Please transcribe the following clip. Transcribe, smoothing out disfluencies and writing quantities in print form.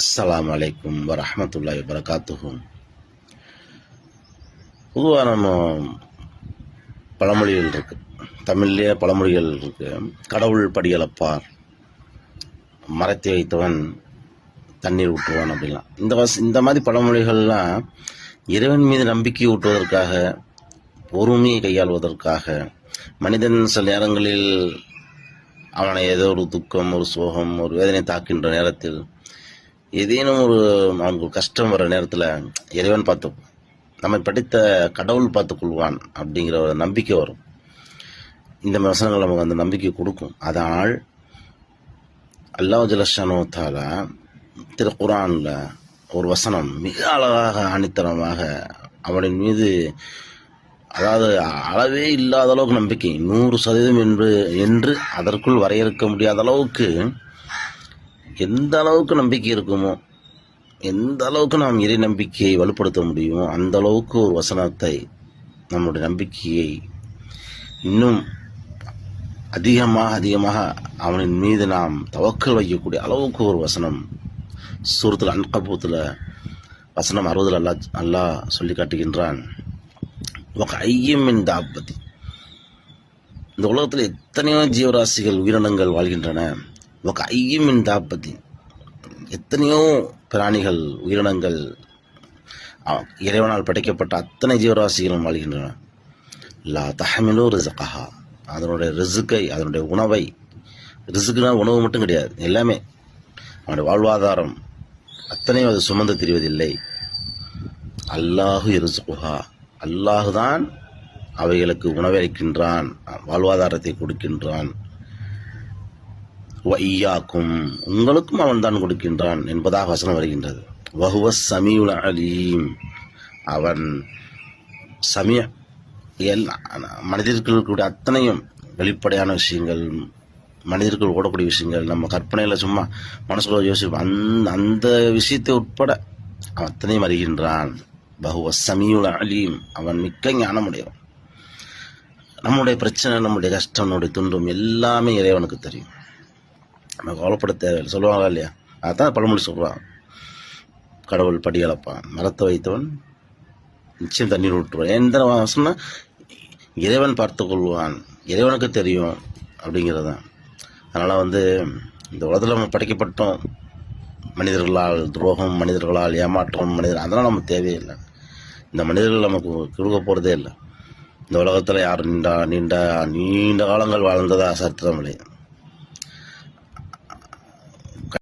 அஸ்ஸலாமு அலைக்கும் வரஹ்மத்துல்லாஹி வபரகாத்துஹு. பொதுவாக நம்ம பழமொழிகள் இருக்கு, தமிழ்லேயே பழமொழிகள் இருக்கு. கடவுள் படியளப்பார், மரத்தை வைத்தவன் தண்ணீர் ஊற்றுவான் அப்படிலாம். இந்த மாதிரி பழமொழிகள்லாம் இறைவன் மீது நம்பிக்கை ஊட்டுவதற்காக, பொறுமையை கையாள்வதற்காக, மனிதன் சில நேரங்களில் அவனை ஏதோ ஒரு துக்கம், ஒரு சோகம், ஒரு வேதனை தாக்கின்ற நேரத்தில், ஏதேனும் அவனுக்கு கஷ்டம் வர நேரத்தில் இறைவன் பார்த்து, நம்மை படித்த கடவுள் பார்த்துக்கொள்வான் அப்படிங்கிற ஒரு நம்பிக்கை வரும். இந்த வசனங்கள் நமக்கு அந்த நம்பிக்கை கொடுக்கும். அதனால் அல்லாஹ் ஜல்லஷானு தஆலா திரு குர்ஆனில் ஒரு வசனம் மிக அழகாக ஆணித்தரமாக அவனின் மீது, அதாவது அளவே இல்லாத அளவுக்கு நம்பிக்கை, 100% என்று அதற்குள் வரையறுக்க முடியாத அளவுக்கு, எந்த அளவுக்கு நம்பிக்கை இருக்குமோ, எந்த அளவுக்கு நாம் இறை நம்பிக்கையை வலுப்படுத்த முடியுமோ அந்த அளவுக்கு ஒரு வசனத்தை, நம்முடைய நம்பிக்கையை இன்னும் அதிகமாக அவனின் மீது நாம் தவக்கல் வைக்கக்கூடிய அளவுக்கு ஒரு வசனம் சூரத்துல் அன்கபூத்தில் வசனம் 60 அல்லாஹ் சொல்லி காட்டுகின்றான். இந்த ஆபத்தி, இந்த உலகத்தில் எத்தனையோ ஜீவராசிகள், உயிரினங்கள் வாழ்கின்றன. இந்த ஆபத்தி, எத்தனையோ பிராணிகள், உயிரினங்கள், இறைவனால் படைக்கப்பட்ட அத்தனை ஜீவராசிகளும் வாழ்கின்றன. லா தஹமிலு ரிஸ்கஹா, அதனுடைய ரிஸ்கை, அதனுடைய உணவை, ரிஸ்குனா உணவு மட்டும் கிடையாது, எல்லாமே அவனுடைய வாழ்வாதாரம் அத்தனையும் அது சுமந்து திரிவதில்லை. அல்லாஹு ரிஸ்குஹா, அல்லாஹுதான் அவைகளுக்கு உணவை அளிக்கின்றான், வாழ்வாதாரத்தை கொடுக்கின்றான். வையாக்கும், உங்களுக்கும் அவன் தான் கொடுக்கின்றான் என்பதாக வசனம் வருகின்றது. வஹுவ ஸமீஉல் அலீம், அவன் சமீஅ, மனிதர்களுடைய அத்தனையும் வெளிப்படையான விஷயங்கள், மனிதர்கள் ஓடக்கூடிய விஷயங்கள், நம்ம கற்பனையில் சும்மா மனசுக்குள்ள யோசிப்போம், அந்த விஷயத்தை உட்பட அவன் அத்தனையும் அறிகின்றான். வஹுவ ஸமீஉல் அலீம், அவன் மிக்க ஞானமுடையவன். நம்முடைய பிரச்சனை, நம்முடைய கஷ்டம், நம்முடைய துன்பம் எல்லாமே இறைவனுக்கு தெரியும். நம்ம கவலைப்பட தேவையில்லை. சொல்லுவாங்களா இல்லையா? அதான் பழமொழி சொல்கிறான், கடவுள் படி அளப்பான், மரத்தை வைத்தவன் நிச்சயம் தண்ணீர் விட்டுருவான். எந்த சொன்னால் இறைவன் பார்த்து கொள்வான், இறைவனுக்கு தெரியும் அப்படிங்கிறதான். அதனால் இந்த உலகத்தில் நம்ம படைக்கப்பட்டோம், மனிதர்களால் துரோகம், மனிதர்களால் ஏமாற்றம், அதெல்லாம் நமக்கு தேவையில்லை. இந்த மனிதர்கள் நமக்கு கொடுக்க போகிறதே இல்லை. இந்த உலகத்தில் யார் நீண்ட காலங்கள் வாழ்ந்ததா சரித்திரம் இல்லை.